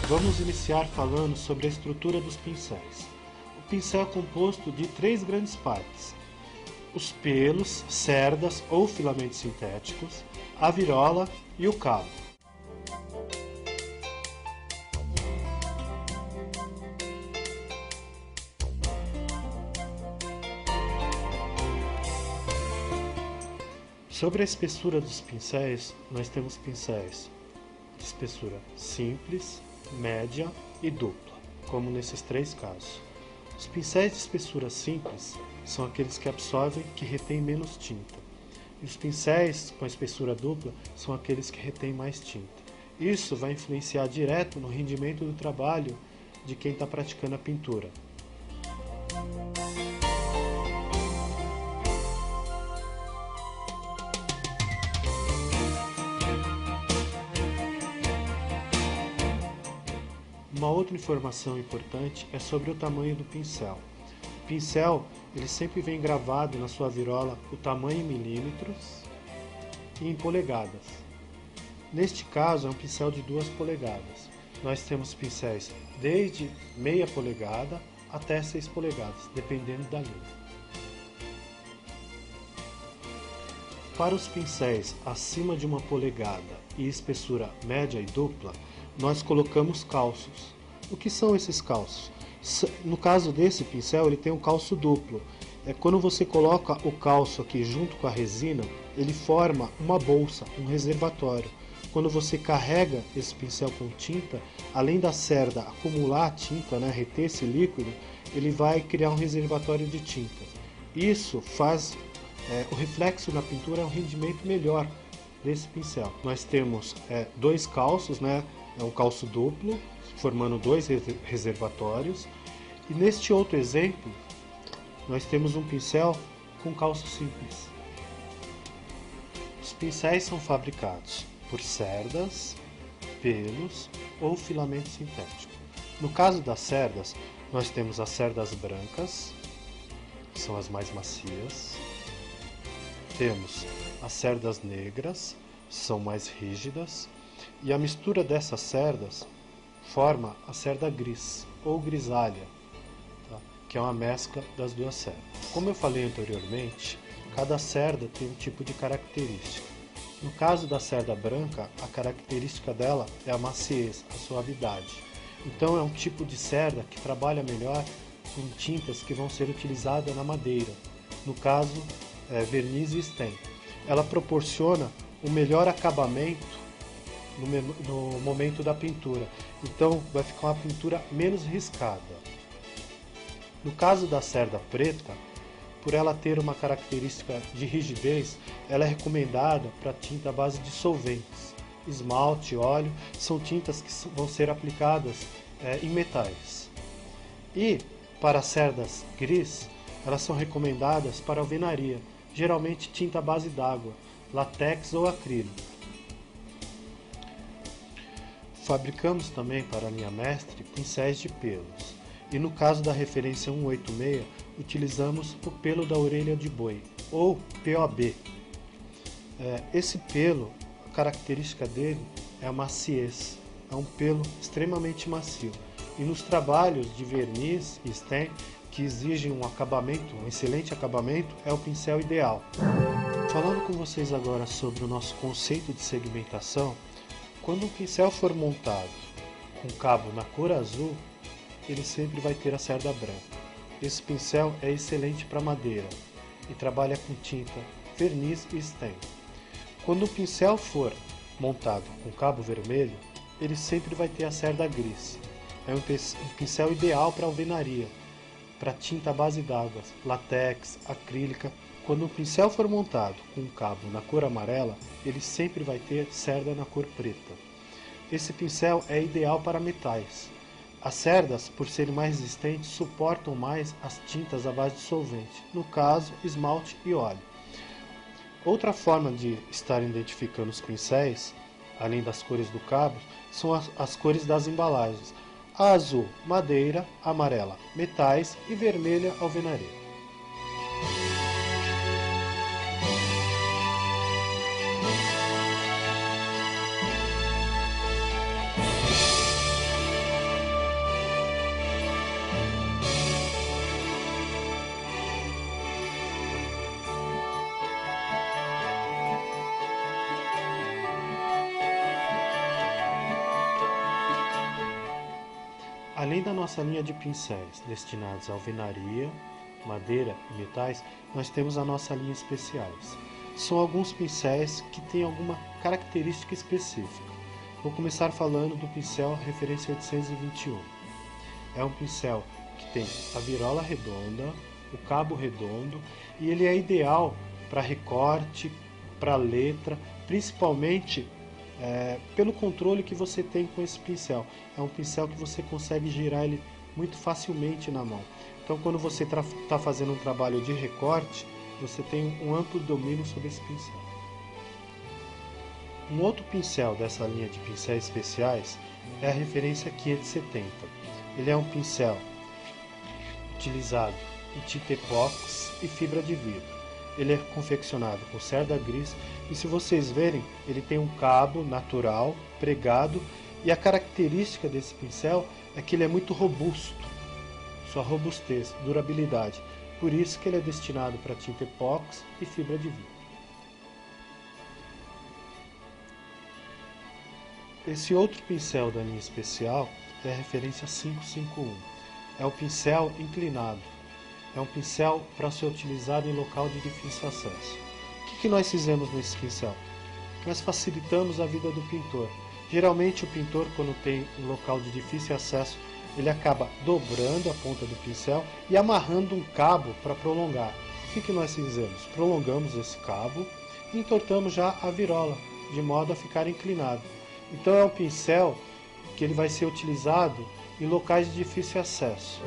Vamos iniciar falando sobre a estrutura dos pincéis. O pincel é composto de três grandes partes: os pelos, cerdas ou filamentos sintéticos, a virola e o cabo. Sobre a espessura dos pincéis, nós temos pincéis de espessura simples, média e dupla, como nesses três casos. Os pincéis de espessura simples são aqueles que absorvem, que retêm menos tinta. E os pincéis com a espessura dupla são aqueles que retêm mais tinta. Isso vai influenciar direto no rendimento do trabalho de quem está praticando a pintura. Uma outra informação importante é sobre o tamanho do pincel. O pincel, ele sempre vem gravado na sua virola o tamanho em milímetros e em polegadas. Neste caso é um pincel de 2 polegadas. Nós temos pincéis desde meia polegada até 6 polegadas, dependendo da linha. Para os pincéis acima de 1 polegada e espessura média e dupla, nós colocamos calços. O que são esses calços? No caso desse pincel, ele tem um calço duplo. Quando você coloca o calço aqui junto com a resina, ele forma uma bolsa, um reservatório. Quando você carrega esse pincel com tinta, além da cerda acumular a tinta, reter esse líquido, ele vai criar um reservatório de tinta. Isso faz o reflexo na pintura, é um rendimento melhor desse pincel. Nós temos 2 calços, é um calço duplo, formando 2 reservatórios. E neste outro exemplo, nós temos um pincel com calço simples. Os pincéis são fabricados por cerdas, pelos ou filamento sintético. No caso das cerdas, nós temos as cerdas brancas, que são as mais macias. Temos as cerdas negras, são mais rígidas. E a mistura dessas cerdas forma a cerda gris ou grisalha, que é uma mescla das duas cerdas. Como eu falei anteriormente, cada cerda tem um tipo de característica. No caso da cerda branca, a característica dela é a maciez, a suavidade. Então é um tipo de cerda que trabalha melhor com tintas que vão ser utilizadas na madeira, no caso verniz e stem. Ela proporciona um melhor acabamento no momento da pintura, então vai ficar uma pintura menos riscada. No caso da cerda preta, por ela ter uma característica de rigidez, ela é recomendada para tinta à base de solventes. Esmalte, óleo, são tintas que vão ser aplicadas em metais. E para cerdas gris, elas são recomendadas para alvenaria, geralmente tinta à base d'água, látex ou acrílico. Fabricamos também para a linha mestre pincéis de pelos. E no caso da referência 186, utilizamos o pelo da orelha de boi, ou POB. Esse pelo, a característica dele é a maciez, é um pelo extremamente macio. E nos trabalhos de verniz e stem, que exigem um acabamento, um excelente acabamento, é o pincel ideal. Falando com vocês agora sobre o nosso conceito de segmentação, quando um pincel for montado com cabo na cor azul, ele sempre vai ter a cerda branca. Esse pincel é excelente para madeira e trabalha com tinta, verniz e stem. Quando o pincel for montado com cabo vermelho, ele sempre vai ter a cerda gris. É um pincel ideal para alvenaria, para tinta à base d'água, látex, acrílica. Quando o pincel for montado com um cabo na cor amarela, ele sempre vai ter cerda na cor preta. Esse pincel é ideal para metais. As cerdas, por serem mais resistentes, suportam mais as tintas à base de solvente, no caso, esmalte e óleo. Outra forma de estar identificando os pincéis, além das cores do cabo, são as cores das embalagens. A azul, madeira; amarela, metais; e vermelha, alvenaria. Além da nossa linha de pincéis destinados à alvenaria, madeira e metais, nós temos a nossa linha especiais. São alguns pincéis que têm alguma característica específica. Vou começar falando do pincel referência 821. É um pincel que tem a virola redonda, o cabo redondo, e ele é ideal para recorte, para letra, principalmente pelo controle que você tem com esse pincel. É um pincel que você consegue girar ele muito facilmente na mão. Então, quando você está fazendo um trabalho de recorte, você tem um amplo domínio sobre esse pincel. Um outro pincel dessa linha de pincéis especiais é a referência 570. Ele é um pincel utilizado em tinta epóxi e fibra de vidro. Ele é confeccionado com cerda gris e, se vocês verem, ele tem um cabo natural, pregado, e a característica desse pincel é que ele é muito robusto, sua robustez, durabilidade. Por isso que ele é destinado para tinta epóxi e fibra de vidro. Esse outro pincel da linha especial é a referência 551. É o pincel inclinado. É um pincel para ser utilizado em local de difícil acesso. O que nós fizemos nesse pincel? Nós facilitamos a vida do pintor. Geralmente o pintor, quando tem um local de difícil acesso, ele acaba dobrando a ponta do pincel e amarrando um cabo para prolongar. O que nós fizemos? Prolongamos esse cabo e entortamos já a virola, de modo a ficar inclinado. Então é um pincel que ele vai ser utilizado em locais de difícil acesso.